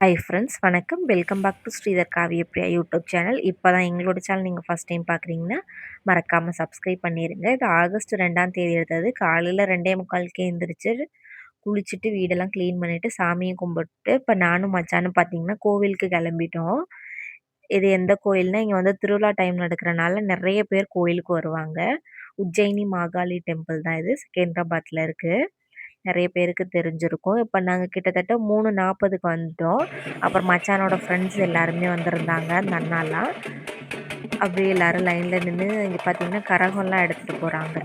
Hi friends, வணக்கம். Welcome back to Sridhar Kavyapriya YouTube channel. இப்போ தான் எங்களோட சேனல் நீங்கள் ஃபஸ்ட் டைம் பார்க்குறீங்கன்னா மறக்காமல் சப்ஸ்கிரைப் பண்ணிடுங்க. இது ஆகஸ்ட் 2ஆம் தேதி எடுத்தது. காலையில் 2:45க்கே எழுந்திரிச்சு குளிச்சுட்டு வீடெல்லாம் க்ளீன் பண்ணிவிட்டு சாமியை கும்பிட்டு இப்போ நானும் மச்சானும் பார்த்தீங்கன்னா கோவிலுக்கு கிளம்பிட்டோம். இது எந்த கோயில்னா, இங்கே வந்து திருவிழா டைம் நடக்கிறனால நிறைய பேர் கோயிலுக்கு வருவாங்க. உஜ்ஜயினி மாகாளி டெம்பிள் தான் இது. செகந்திராபாத்தில் இருக்குது. நிறைய பேருக்கு தெரிஞ்சிருக்கும். இப்போ நாங்க கிட்டத்தட்ட 3:40க்கு வந்துட்டோம். அப்புறம் மச்சானோட ஃப்ரெண்ட்ஸ் எல்லாருமே வந்திருந்தாங்க, அந்த அண்ணாலாம். அப்படியே எல்லாரும் லைன்ல நின்னு இங்க பார்த்தீங்கன்னா, கரகம்லாம் எடுத்துட்டு போறாங்க.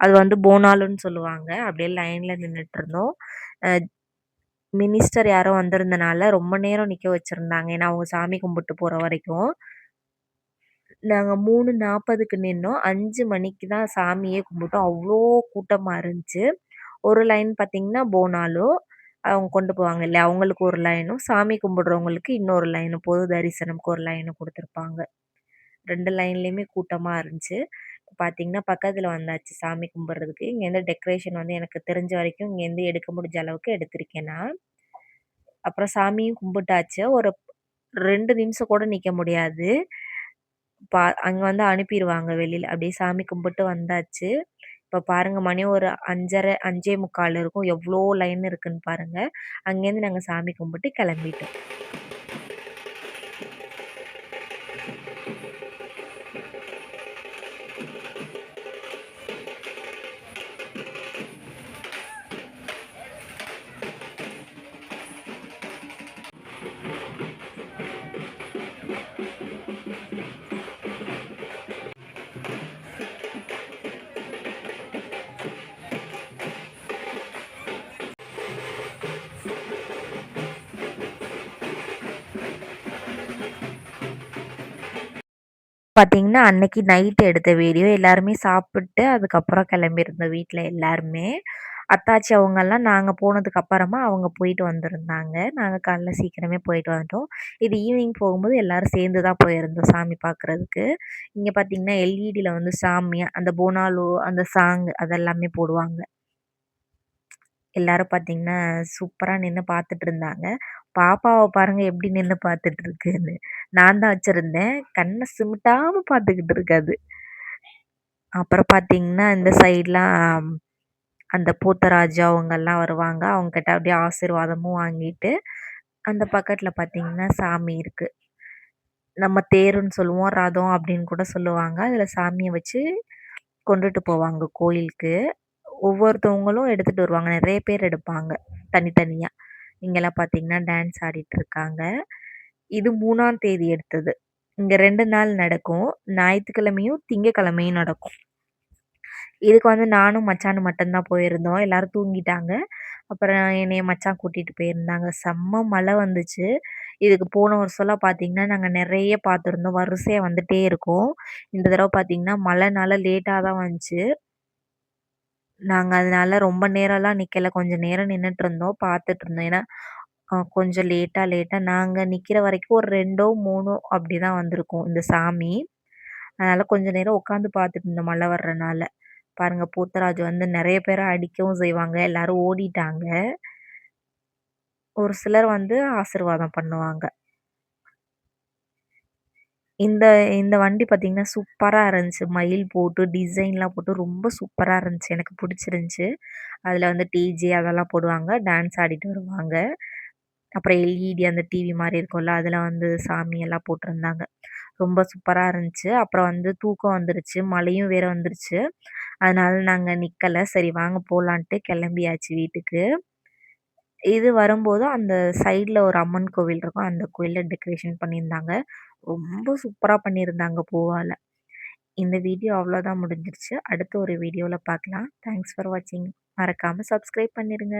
அது வந்து போனாலுன்னு சொல்லுவாங்க. அப்படியே லைன்ல நின்னுட்டுருந்தோம். அ மினிஸ்டர் யாரோ வந்திருந்தனால ரொம்ப நேரம் நிக்க வச்சிருந்தாங்க. ஏன்னா, அவங்க சாமி கும்பிட்டு போற வரைக்கும். நாங்க 3:40க்கு நின்னோம். 5 மணிக்கு தான் சாமியே கும்பிட்டோம். அவ்ளோ கூட்டமா இருந்துச்சு. ஒரு லைன் பார்த்தீங்கன்னா, போனாலும் அவங்க கொண்டு போவாங்க இல்லையா? அவங்களுக்கு ஒரு லைனும், சாமி கும்பிடுறவங்களுக்கு இன்னொரு லைனும், பொது தரிசனம்க்கு ஒரு லைனும் குடுத்துருப்பாங்க. 2 லைன்லயுமே கூட்டமா இருந்துச்சு. பார்த்தீங்கன்னா, பக்கத்துல வந்தாச்சு சாமி கும்பிடுறதுக்கு. இங்கேருந்து டெக்கரேஷன் வந்து எனக்கு தெரிஞ்ச வரைக்கும் இங்கேருந்து எடுக்க முடிஞ்ச அளவுக்கு எடுத்திருக்கேன் நான். அப்புறம் சாமியும் கும்பிட்டாச்சு. ஒரு 2 நிமிஷம் கூட நிக்க முடியாது. அங்க வந்து அனுப்பிருவாங்க வெளியில. அப்படியே சாமி கும்பிட்டு வந்தாச்சு. இப்ப பாருங்க மணி ஒரு 5:30 5:45 இருக்கும். எவ்ளோ லைன் இருக்குன்னு பாருங்க. அங்கேருந்து நாங்க சாமி கும்பிட்டு கிளம்பிட்டோம். பார்த்தீங்கன்னா, அன்னைக்கு நைட் எடுத்த வீடியோ. எல்லாருமே சாப்பிட்டு அதுக்கப்புறம் கிளம்பியிருந்தோம் வீட்ல எல்லாருமே. அத்தாச்சி அவங்கலாம் நாங்க போனதுக்கு அப்புறமா அவங்க போயிட்டு வந்திருந்தாங்க. நாங்க காலைல சீக்கிரமே போயிட்டு வந்துட்டோம். இது ஈவினிங் போகும்போது எல்லாரும் சேர்ந்து தான் போயிருந்தோம் சாமி பார்க்குறதுக்கு. இங்க பார்த்தீங்கன்னா, எல்இடில வந்து சாமி, அந்த போனாலு, அந்த சாங் அதெல்லாமே போடுவாங்க. எல்லாரும் பார்த்தீங்கன்னா, சூப்பரா நின்னு பார்த்துட்டு இருந்தாங்க. பாப்பாவ பாருங்க எப்படி நின்னு பார்த்துட்டு இருக்குன்னு. நான் தான் வச்சிருந்தேன். கண்ண சிமிட்டாம பார்த்துக்கிட்டு இருக்கு அது. அப்புறம் பார்த்தீங்கன்னா, இந்த சைட்லாம் அந்த பூத்தராஜு அவங்கலாம் வருவாங்க. அவங்ககிட்ட அப்படியே ஆசீர்வாதமும் வாங்கிட்டு, அந்த பக்கத்துல பார்த்தீங்கன்னா சாமி இருக்கு. நம்ம தேருன்னு சொல்லுவோம், ரதம் அப்படின்னு கூட சொல்லுவாங்க. அதுல சாமிய வச்சு கொண்டுட்டு போவாங்க கோயிலுக்கு. ஒவ்வொருத்தவங்களும் எடுத்துட்டு வருவாங்க. நெறைய பேர் எடுப்பாங்க தனித்தனியா. இங்கலாம் பார்த்தீங்கன்னா, டான்ஸ் ஆடிட்டு இருக்காங்க. இது 3ஆம் தேதி எடுத்தது. இங்க 2 நாள் நடக்கும். ஞாயித்துக்கிழமையும், திங்கட்கிழமையும் நடக்கும். இதுக்கு வந்து நானும் மச்சானும் மட்டும் தான் போயிருந்தோம். எல்லாரும் தூங்கிட்டாங்க. அப்புறம் என்னைய மச்சான் கூட்டிட்டு போயிருந்தாங்க. செம்ம மழை வந்துச்சு. இதுக்கு போன வருஷம்லாம் பார்த்தீங்கன்னா, நாங்க நெறைய பார்த்துருந்தோம். வரிசையா வந்துட்டே இருக்கும். இந்த தடவ பார்த்தீங்கன்னா, மழைனால லேட்டா தான் வந்துச்சு. நாங்க அதனால ரொம்ப நேரம்லாம் நிக்கல. கொஞ்சம் நேரம் நின்னுட்டுருந்தோம். பார்த்துட்டுருந்தோம். ஏன்னா, கொஞ்சம் லேட்டா நாங்க நிக்கிற வரைக்கும் ஒரு 2ஓ, 3ஓ அப்படிதான் வந்திருக்கும் இந்த சாமி. அதனால கொஞ்ச நேரம் உட்காந்து பார்த்துட்டு இருந்தோம் மழை வர்றனால. பாருங்க பூத்தராஜு வந்து நெறைய பேர அடிக்கவும் செய்வாங்க. எல்லாரும் ஓடிட்டாங்க. ஒரு சிலர் வந்து ஆசீர்வாதம் பண்ணுவாங்க. இந்த இந்த வண்டி பார்த்தீங்கன்னா, சூப்பரா இருந்துச்சு. மயில் போட்டு, டிசைன்லாம் போட்டு ரொம்ப சூப்பரா இருந்துச்சு. எனக்கு புடிச்சிருந்துச்சு. அதில வந்து டிஜே அதெல்லாம் போடுவாங்க. டான்ஸ் ஆடிட்டு வருவாங்க. அப்புறம் எல்இடி அந்த டிவி மாரி இருக்கும்ல, அதில வந்து சாமியெல்லாம் போட்டிருந்தாங்க. ரொம்ப சூப்பரா இருந்துச்சு. அப்புறம் வந்து தூக்கம் வந்துருச்சு. மழையும் வேற வந்துருச்சு. அதனால நாங்க நிக்கல. சரி வாங்க போலான்ட்டு கிளம்பியாச்சு வீட்டுக்கு. இது வரும்போது அந்த சைட்ல ஒரு அம்மன் கோவில் இருக்கும். அந்த கோயில்ல டெக்கரேஷன் பண்ணியிருந்தாங்க. ரொம்ப சூப்பரா பண்ணியிருந்தாங்க பூவால. இந்த வீடியோ அவ்வளோதான் முடிஞ்சிருச்சு. அடுத்த ஒரு வீடியோல பார்க்கலாம். தேங்க்ஸ் ஃபார் வாட்சிங். மறக்காம சப்ஸ்கிரைப் பண்ணிருங்க.